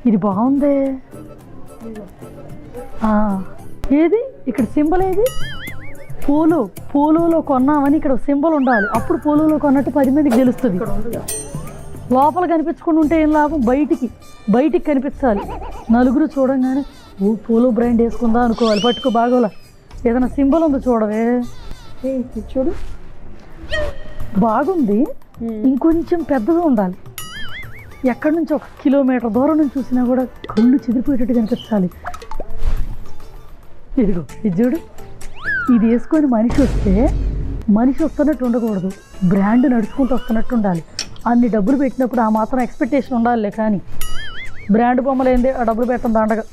ఇది బాగుందే. ఏది ఇక్కడ సింబల్ ఏది? పోలోలో కొన్నామని ఇక్కడ సింబల్ ఉండాలి, అప్పుడు పోలోలో కొన్నట్టు 10 మందికి తెలుస్తుంది. లోపల కనిపించకుండా ఉంటే ఏం లాభం, బయటికి కనిపించాలి. నలుగురు చూడంగానే పోలో బ్రాండ్ వేసుకుందా అనుకోవాలి. పట్టుకో బాగోలా, ఏదైనా సింబల్ ఉందో చూడవే. చూడు బాగుంది, ఇంకొంచెం పెద్దగా ఉండాలి. ఎక్కడి నుంచి 1 కిలోమీటర్ దూరం నుంచి చూసినా కూడా కళ్ళు చెదిరిపోయేటట్టు కనిపించాలి. ఇదిగో ఇది చూడు, ఇది వేసుకొని మనిషి వస్తున్నట్టు ఉండకూడదు, బ్రాండ్ నడుచుకుంటూ వస్తున్నట్టు ఉండాలి. అన్ని డబ్బులు పెట్టినప్పుడు ఆ మాత్రం ఎక్స్పెక్టేషన్ ఉండాలిలే, కానీ బ్రాండ్ బొమ్మలు ఏంది ఆ డబ్బులు పెట్టడం దండగా.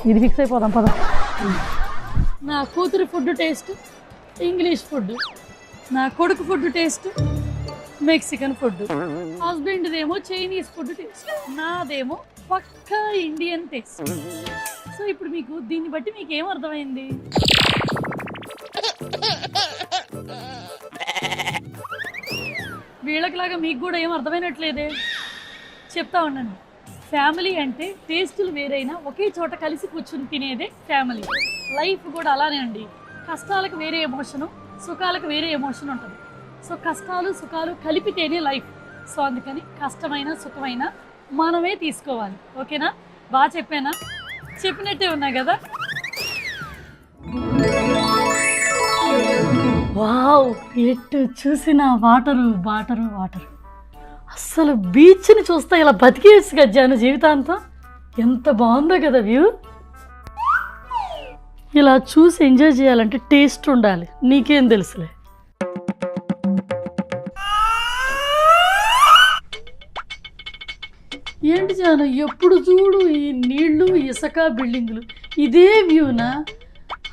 ఇది ఫిక్స్ అయిపోదాం పద. నా కూతురి ఫుడ్ టేస్ట్ ఇంగ్లీష్ ఫుడ్, నా కొడుకు ఫుడ్ టేస్ట్ మెక్సికన్ ఫుడ్, హస్బెండ్దేమో చైనీస్ ఫుడ్ టేస్ట్, నాదేమో పక్కా ఇండియన్ టేస్ట్. సో ఇప్పుడు మీకు దీన్ని బట్టి మీకు ఏం అర్థమైంది? వీళ్ళకిలాగా మీకు కూడా ఏం అర్థమైనట్లేదే. చెప్తా ఉండండి. ఫ్యామిలీ అంటే టేస్టులు వేరైనా ఒకే చోట కలిసి కూర్చుని తినేదే ఫ్యామిలీ. లైఫ్ కూడా అలానే అండి. కష్టాలకు వేరే ఎమోషను, సుఖాలకు వేరే ఎమోషన్ ఉంటుంది. సో కష్టాలు సుఖాలు కలిపితేనే లైఫ్. సో అందుకని కష్టమైన సుఖమైన మనమే తీసుకోవాలి. ఓకేనా? బాగా చెప్పానా? చెప్పినట్టే ఉన్నా కదా. వావ్, ఎటు చూసిన వాటరు. అస్సలు బీచ్ని చూస్తే ఇలా బతికేసి గజ్జాను జీవితాంతం. ఎంత బాగుందో కదా వ్యూ. ఇలా చూసి ఎంజాయ్ చేయాలంటే టేస్ట్ ఉండాలి. నీకేం తెలుసులే. ఏంటి జాను, ఎప్పుడు చూడు ఈ నీళ్లు, ఇసుక, బిల్డింగులు, ఇదే వ్యూనా?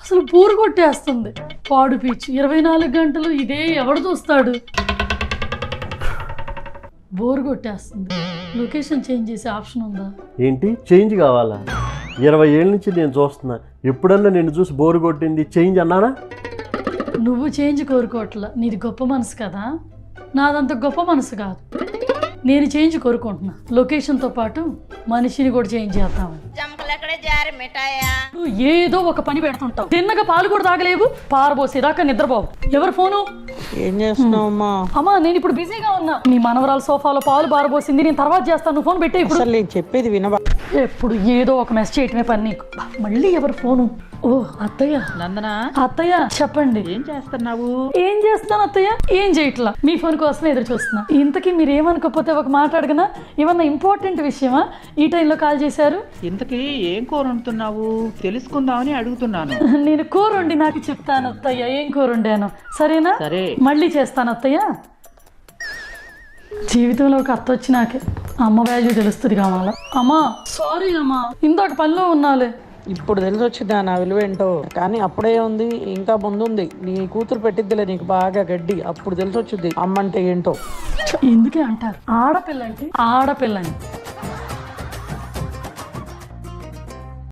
అసలు బోరు కొట్టేస్తుంది. పాడు బీచ్ 24 గంటలు ఇదే ఎవడు చూస్తాడు? బోరు కొట్టేస్తుంది. లొకేషన్ చేంజ్ చేసే ఆప్షన్ ఉందా? ఏంటి చేంజ్ కావాలా? 20 ఏళ్ళ నుంచి నేను చూస్తున్నా, ఎప్పుడన్నా నిన్ను చూసి బోరు కొట్టింది చేంజ్ అన్నానా? నువ్వు చేంజ్ కోరుకోవట్లా, నీది గొప్ప మనసు కదా, నాదంత గొప్ప మనసు కాదు. నేను చేంజ్ కోరుకుంటున్నా. లొకేషన్తో పాటు మనిషిని కూడా చేంజ్ చేద్దాం. నువ్వు ఏదో ఒక పని పెడుతుంటావు, తిన్నగా పాలు కూడా తాగలేవు, పారబోసేదాకా నిద్రపోవు. ఎవరు ఫోను? ఏం చేస్తున్నావు అమ్మా? నేను ఇప్పుడు బిజీగా ఉన్నా. నీ మనవరాలు సోఫాలో పాలు పారబోసింది, నేను తర్వాత చేస్తాను. నువ్వు ఫోన్ పెట్టే. ఇప్పుడు నేను చెప్పేది వినవా? ఎప్పుడు ఏదో ఒక మెసేజ్ చేయటమే పని నీకు. మళ్ళీ ఎవరు ఫోను? ఓ అత్తయ్య. నందనా? అత్తయ్య చెప్పండి. ఏం చేస్తున్నావు? ఏం చేస్తాను అత్తయ్య? ఏం చేయట్లా, మీ ఫోన్ కోసమే ఎదురు చూస్తున్నా. ఇంతకీ మీరు ఏమనుకోకపోతే ఒక మాట అడగనా? ఏమన్నా ఇంపార్టెంట్ విషయమా ఈ టైంలో కాల్ చేశారు? ఇంతకీ ఏం కూర వండుతున్నావు తెలుసుకుందామని అడుగుతున్నాను. నేను కూర వండి నాకు చెప్తాను అత్తయ్య, ఏం కూర వండాను. సరేనా? సరే, మళ్ళీ చేస్తాను అత్తయ్య. జీవితంలో ఒక అత్త వచ్చినాకే అమ్మ వాల్యూ తెలుస్తుంది కావాలా. అమ్మా సారీ అమ్మా, ఇందాక పనిలో ఉన్నాలే. ఇప్పుడు తెలిసి వచ్చిందా నా విలువ ఏంటో? కానీ అప్పుడే ఉంది, ఇంకా ముందుంది. నీ కూతురు పెట్టిద్దిలే నీకు బాగా గడ్డి, అప్పుడు తెలిసి వచ్చింది అమ్మంటే ఏంటో. ఎందుకే అంటారు ఆడపిల్ల అంటే ఆడపిల్లని.